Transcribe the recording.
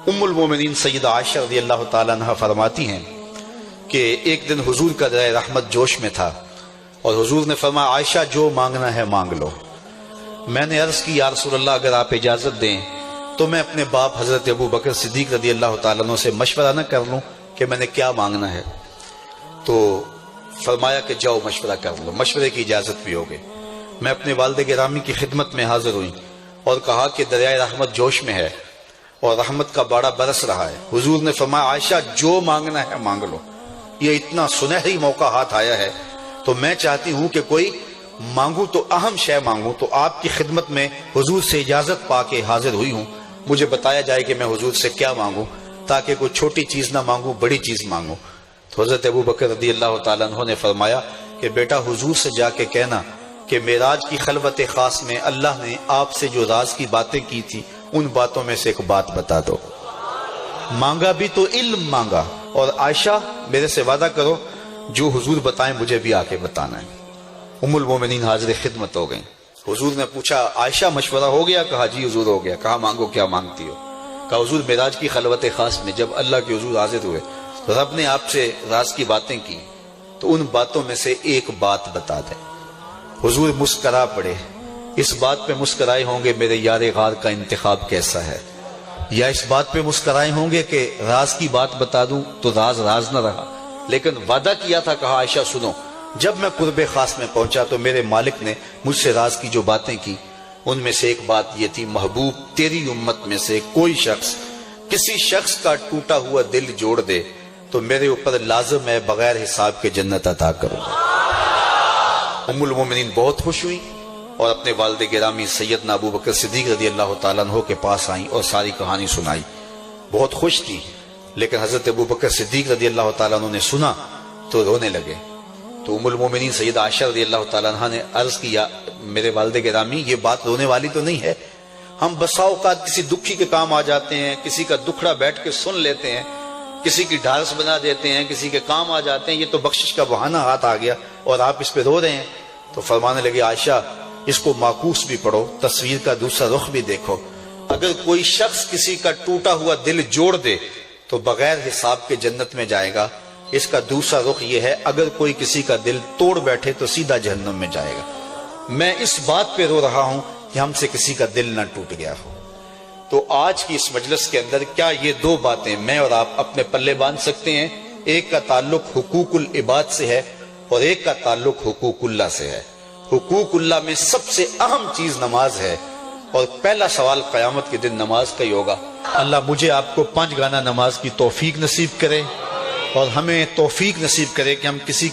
ام المومنین سیدہ عائشہ رضی اللہ تعالیٰ عنہ فرماتی ہیں کہ ایک دن حضور کا درائے رحمت جوش میں تھا اور حضور نے فرمایا عائشہ جو مانگنا ہے مانگ لو۔ میں نے عرض کی یا رسول اللہ اگر آپ اجازت دیں تو میں اپنے باپ حضرت ابو بکر صدیق رضی اللہ تعالیٰ عنہ سے مشورہ نہ کر لوں کہ میں نے کیا مانگنا ہے؟ تو فرمایا کہ جاؤ مشورہ کر لو، مشورے کی اجازت بھی ہوگی۔ میں اپنے والد گرامی کی خدمت میں حاضر ہوئی اور کہا کہ دریائے رحمت جوش میں ہے اور رحمت کا باڑا برس رہا ہے۔ حضور نے فرمایا عائشہ جو مانگنا ہے مانگ لو، یہ اتنا سنہری موقع ہاتھ آیا ہے تو میں چاہتی ہوں کہ کوئی مانگوں تو اہم شے مانگوں۔ تو آپ کی خدمت میں حضور سے اجازت پا کے حاضر ہوئی ہوں، مجھے بتایا جائے کہ میں حضور سے کیا مانگوں تاکہ کوئی چھوٹی چیز نہ مانگوں، بڑی چیز مانگوں۔ تو حضرت ابو بکر رضی اللہ تعالیٰ عنہ نے فرمایا کہ بیٹا حضور سے جا کے کہنا کہ معراج کی خلوت خاص میں اللہ نے آپ سے جو راز کی باتیں کی تھی ان باتوں میں سے ایک بات بتا دو۔ مانگا بھی تو علم مانگا، اور عائشہ میرے سے وعدہ کرو جو حضور بتائیں مجھے بھی آ کے بتانا ہے۔ ام المومنین حاضر خدمت ہو گئیں۔ حضور نے پوچھا عائشہ مشورہ ہو گیا؟ کہا جی حضور ہو گیا۔ کہا مانگو کیا مانگتی ہو؟ کہا حضور معراج کی خلوت خاص میں جب اللہ کے حضور حاضر ہوئے رب نے آپ سے راز کی باتیں کی تو ان باتوں میں سے ایک بات بتا دیں۔ حضور مسکرا پڑے۔ اس بات پہ مسکرائے ہوں گے میرے یار غار کا انتخاب کیسا ہے، یا اس بات پہ مسکرائے ہوں گے کہ راز کی بات بتا دوں تو راز راز نہ رہا، لیکن وعدہ کیا تھا۔ کہا عائشہ سنو، جب میں قرب خاص میں پہنچا تو میرے مالک نے مجھ سے راز کی جو باتیں کی ان میں سے ایک بات یہ تھی، محبوب تیری امت میں سے کوئی شخص کسی شخص کا ٹوٹا ہوا دل جوڑ دے تو میرے اوپر لازم ہے بغیر حساب کے جنت عطا کروں۔ ام المومنین بہت خوش ہوئی اور اپنے والد گرامی سیدنا ابو بکر صدیق رضی اللہ تعالیٰ عنہ کے پاس آئیں اور ساری کہانی سنائی۔ بہت خوش تھی، لیکن حضرت ابو بکر صدیق رضی اللہ تعالیٰ عنہ نے سنا تو رونے لگے۔ تو ام المومنین سیدہ عائشہ رضی اللہ تعالیٰ عنہ نے عرض کیا میرے والد گرامی یہ بات رونے والی تو نہیں ہے، ہم بسا اوقات کسی دکھی کے کام آ جاتے ہیں، کسی کا دکھڑا بیٹھ کے سن لیتے ہیں، کسی کی ڈھارس بنا دیتے ہیں، کسی کے کام آ جاتے ہیں، یہ تو بخشش کا بہانہ ہاتھ آ گیا اور آپ اس پہ رو رہے ہیں۔ تو فرمانے لگے عائشہ اس کو معکوس بھی پڑھو، تصویر کا دوسرا رخ بھی دیکھو۔ اگر کوئی شخص کسی کا ٹوٹا ہوا دل جوڑ دے تو بغیر حساب کے جنت میں جائے گا، اس کا دوسرا رخ یہ ہے اگر کوئی کسی کا دل توڑ بیٹھے تو سیدھا جہنم میں جائے گا۔ میں اس بات پہ رو رہا ہوں کہ ہم سے کسی کا دل نہ ٹوٹ گیا ہو۔ تو آج کی اس مجلس کے اندر کیا یہ دو باتیں میں اور آپ اپنے پلے باندھ سکتے ہیں؟ ایک کا تعلق حقوق العباد سے ہے اور ایک کا تعلق حقوق اللہ سے ہے۔ حقوق اللہ میں سب سے اہم چیز نماز ہے، اور پہلا سوال قیامت کے دن نماز کا ہی ہوگا۔ اللہ مجھے آپ کو 5 گانا نماز کی توفیق نصیب کرے اور ہمیں توفیق نصیب کرے کہ ہم کسی